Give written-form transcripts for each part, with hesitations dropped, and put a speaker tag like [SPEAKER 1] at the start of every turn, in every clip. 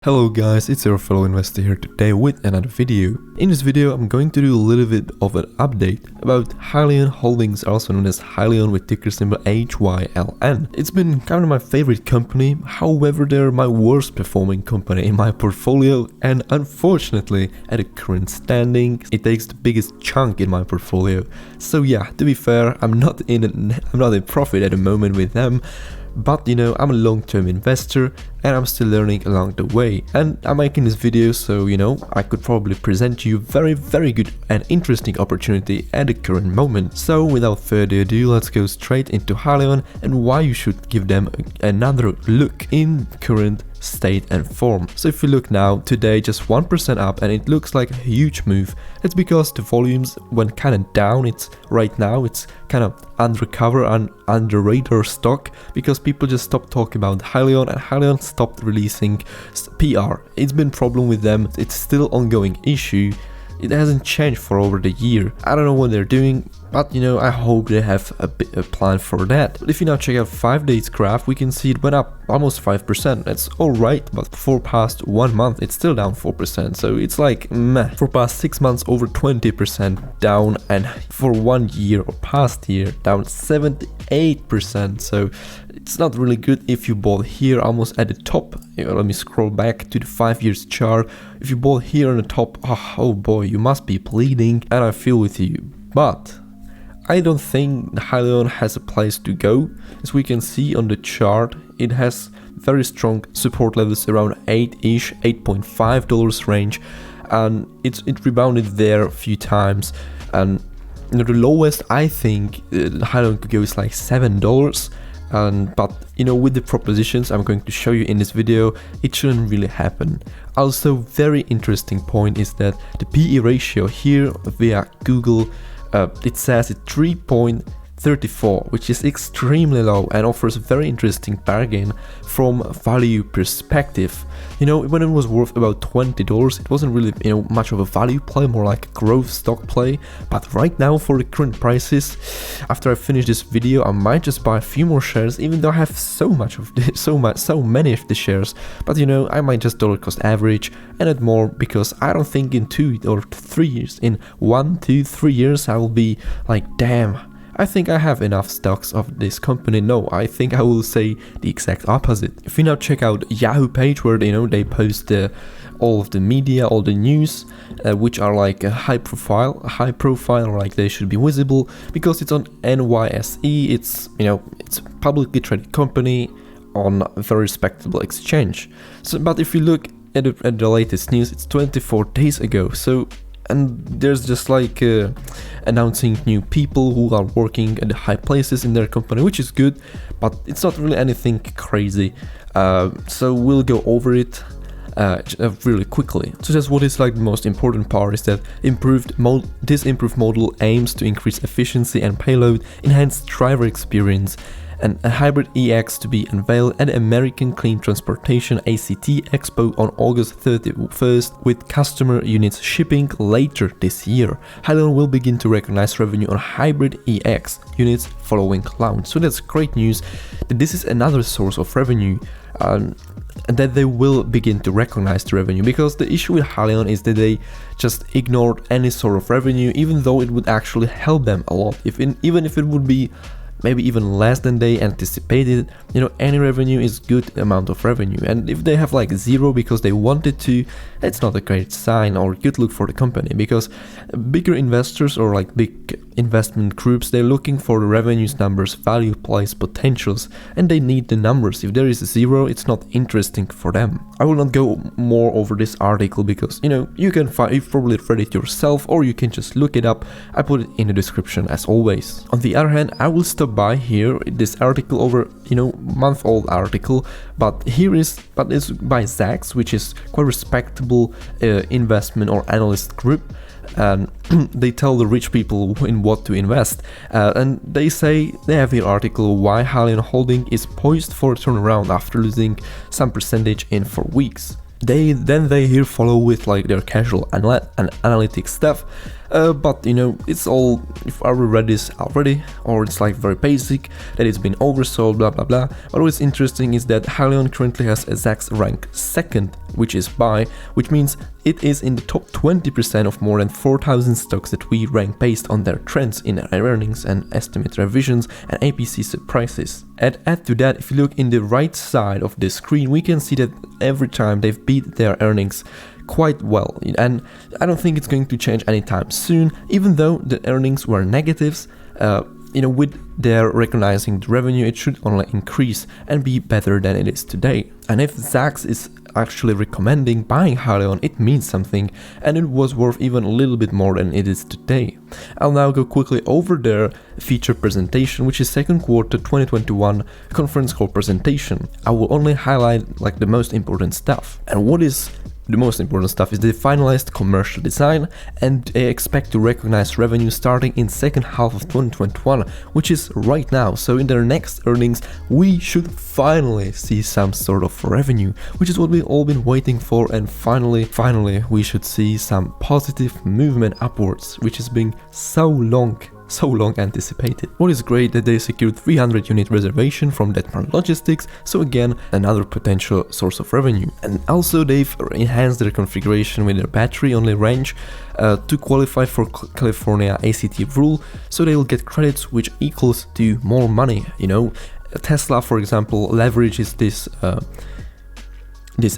[SPEAKER 1] Hello guys, it's your fellow investor here today with another video. In this video I'm going to do a little bit of an update about Hyliion Holdings, also known as Hyliion with ticker symbol HYLN. It's been kind of my favorite company, however they're my worst performing company in my portfolio, and unfortunately at the current standing it takes the biggest chunk in my portfolio. So yeah, to be fair, I'm not in profit at the moment with them. But you know, I'm a long-term investor and I'm still learning along the way, and I'm making this video so you know I could probably present you very good and interesting opportunity at the current moment. So without further ado, let's go straight into Hyliion and why you should give them another look in current state and form. So if you look now, today just 1% up and it looks like a huge move. It's because the volumes went kind of down. It's right now it's kind of undercover and under radar stock because people just stopped talking about Hyliion and Hyliion stopped releasing PR. It's been a problem with them. It's still ongoing issue. It hasn't changed for over the year. I don't know what they're doing, but you know, I hope they have a plan for that. But if you now check out 5 days graph, we can see it went up almost 5%. That's alright, but for past 1 month it's still down 4%. So it's like meh. For past 6 months over 20% down, and for 1 year or past year down 78%. So it's not really good. If you bought here almost at the top, you know, let me scroll back to the 5 years chart. If you bought here on the top, oh boy, you must be bleeding, and I feel with you. But I don't think Hyliion has a place to go. As we can see on the chart, it has very strong support levels around 8-ish, $8.5 range, and it rebounded there a few times. And you know, the lowest I think Hyliion could go is like $7. But you know, with the propositions I'm going to show you in this video, it shouldn't really happen. Also, very interesting point is that the PE ratio here via Google, it says it's 3.34, which is extremely low and offers a very interesting bargain from value perspective. You know, when it was worth about $20, it wasn't really, you know, much of a value play, more like a growth stock play. But right now, for the current prices, after I finish this video, I might just buy a few more shares, even though I have so many of the shares. But you know, I might just dollar cost average and add more, because I don't think in 2 or 3 years, in 1, 2, 3 years, I will be like, damn, I think I have enough stocks of this company. No, I think I will say the exact opposite. If you now check out Yahoo page, where you know they post all of the media, all the news, which are like a high profile, like they should be visible because it's on NYSE. It's, you know, it's a publicly traded company on a very respectable exchange. So, but if you look at the latest news, it's 24 days ago. So. And there's just like announcing new people who are working at the high places in their company, which is good, but it's not really anything crazy. So we'll go over it really quickly. So just what is like the most important part is that this improved model aims to increase efficiency and payload, enhance driver experience, and a hybrid EX to be unveiled at the American Clean Transportation ACT Expo on August 31st, with customer units shipping later this year. Hyliion will begin to recognize revenue on hybrid EX units following launch. So that's great news that this is another source of revenue, and that they will begin to recognize the revenue, because the issue with Hyliion is that they just ignored any sort of revenue, even though it would actually help them a lot. Even if it would be maybe even less than they anticipated, you know, any revenue is good amount of revenue. And if they have like zero because they wanted to, it's not a great sign or good look for the company, because bigger investors or like big investment groups, they're looking for the revenues numbers, value plays, potentials, and they need the numbers. If there is a zero, it's not interesting for them. I will not go more over this article because, you know, you've probably read it yourself, or you can just look it up. I put it in the description as always. On the other hand, I will stop by here this article over, you know, month-old article, but it's by Zacks, which is quite respectable investment or analyst group, and they tell the rich people in what to invest, and they say they have here article why Hyliion Holding is poised for a turnaround after losing some percentage in 4 weeks. They here follow with like their casual and analytic stuff, but you know, it's all, if I read this already, or it's like very basic, that it's been oversold, blah blah blah. But what's interesting is that HYLN currently has a ZAX rank 2nd, which is buy, which means it is in the top 20% of more than 4,000 stocks that we rank based on their trends in their earnings and estimate revisions and APC surprises. And add to that, if you look in the right side of the screen, we can see that every time they've beat their earnings quite well, and I don't think it's going to change anytime soon, even though the earnings were negatives. You know, with their recognizing the revenue, it should only increase and be better than it is today. And if ZAX is actually recommending buying HYLN, it means something, and it was worth even a little bit more than it is today. I'll now go quickly over their feature presentation, which is second quarter 2021 conference call presentation. I will only highlight like the most important stuff. And what is the most important stuff is the finalized commercial design, and they expect to recognize revenue starting in second half of 2021, which is right now. So in their next earnings, we should finally see some sort of revenue, which is what we've all been waiting for, and finally we should see some positive movement upwards, which has been so long anticipated. What is great that they secured 300 unit reservation from Detmar Logistics, so again another potential source of revenue. And also they've enhanced their configuration with their battery only range to qualify for California ACT rule, so they will get credits which equals to more money. You know, Tesla, for example, leverages this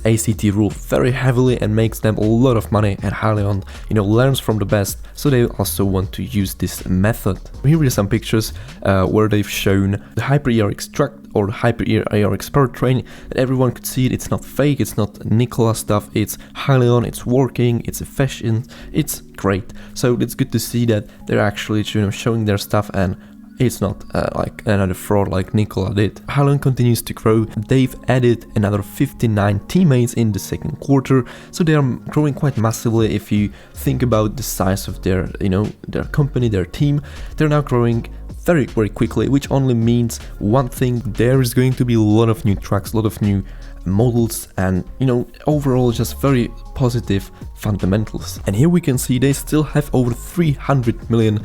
[SPEAKER 1] ACT rule very heavily and makes them a lot of money, and HYLN, you know, learns from the best, so they also want to use this method. Here are some pictures where they've shown the HyperERX truck or the HyperERX powertrain, that everyone could see it. It's not fake, it's not Nikola stuff, it's HYLN, it's working, it's efficient, it's great. So it's good to see that they're actually, you know, showing their stuff, and it's not like another fraud like Nikola did. HYLN continues to grow. They've added another 59 teammates in the second quarter, so they are growing quite massively. If you think about the size of their, you know, their company, their team, they're now growing very quickly, which only means one thing: there is going to be a lot of new trucks, a lot of new models, and you know, overall just very positive fundamentals. And here we can see they still have over $300 million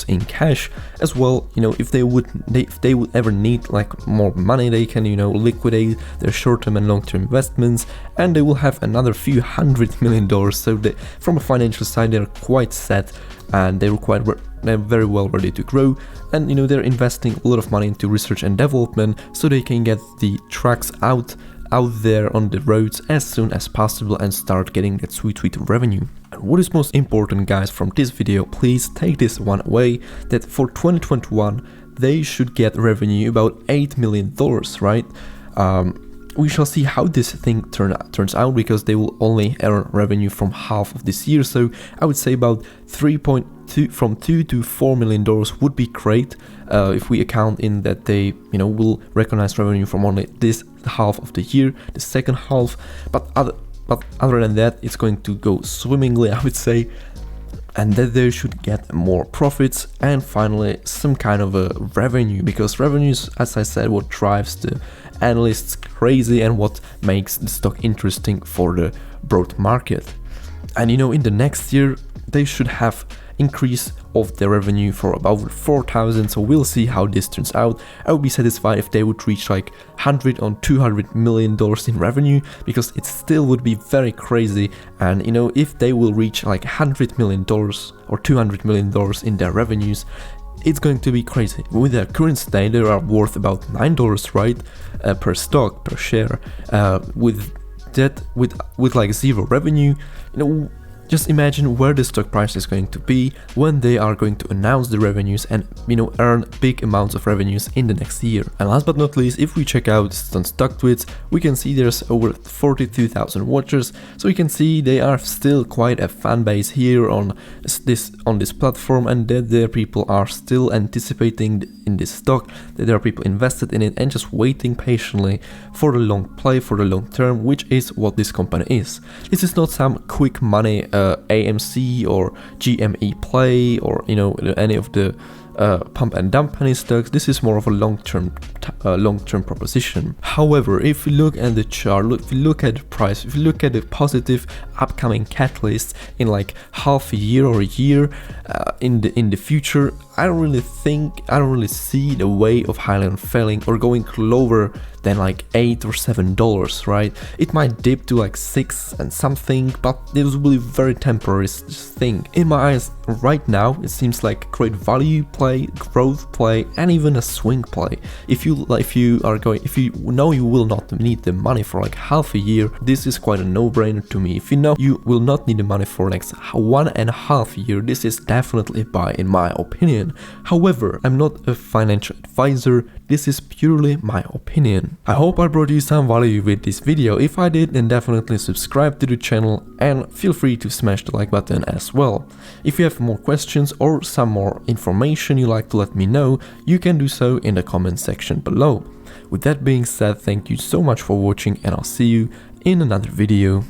[SPEAKER 1] in cash as well. You know, if they would ever need like more money, they can, you know, liquidate their short-term and long-term investments, and they will have another few $100 million. So they, from a financial side, they're quite set, and they're very well ready to grow. And you know, they're investing a lot of money into research and development, so they can get the trucks out there on the roads as soon as possible and start getting that sweet revenue. And what is most important, guys, from this video, please take this one away, that for 2021 they should get revenue about $8 million, right? We shall see how this thing turns out, because they will only earn revenue from half of this year. So I would say about from $2 to $4 million would be great, if we account in that they, you know, will recognize revenue from only this half of the year, the second half. But other than that, it's going to go swimmingly, I would say, and that they should get more profits and finally some kind of a revenue, because revenues, as I said, what drives the analysts crazy and what makes the stock interesting for the broad market. And you know, in the next year they should have increase of their revenue for about 4,000, so we'll see how this turns out. I would be satisfied if they would reach like $100 or $200 million in revenue, because it still would be very crazy. And you know, if they will reach like $100 million or $200 million in their revenues, it's going to be crazy. With their current state, they are worth about $9, right, per stock, per share. With like zero revenue, you know, just imagine where the stock price is going to be when they are going to announce the revenues and, you know, earn big amounts of revenues in the next year. And last but not least, if we check out some stock tweets, we can see there's over 42,000 watchers. So you can see they are still quite a fan base here on this platform, and that their people are still anticipating in this stock, that there are people invested in it and just waiting patiently for the long play, for the long term, which is what this company is. This is not some quick money AMC or GME play, or you know, any of the pump and dump penny stocks. This is more of a long-term proposition. However, if you look at the chart, if you look at the price, if you look at the positive upcoming catalysts in like half a year or a year in the future, I don't really see the way of Hyliion failing or going lower than like $8 or $7, right? It might dip to like 6 and something, but this will be very temporary thing. In my eyes, right now, it seems like a great value play, growth play, and even a swing play. If you know you will not need the money for like half a year, this is quite a no-brainer to me. If you know you will not need the money for next 1.5 years, this is definitely a buy in my opinion. However, I'm not a financial advisor, this is purely my opinion. I hope I brought you some value with this video. If I did, then definitely subscribe to the channel and feel free to smash the like button as well. If you have more questions or some more information you'd like to let me know, you can do so in the comment section below. With that being said, thank you so much for watching, and I'll see you in another video.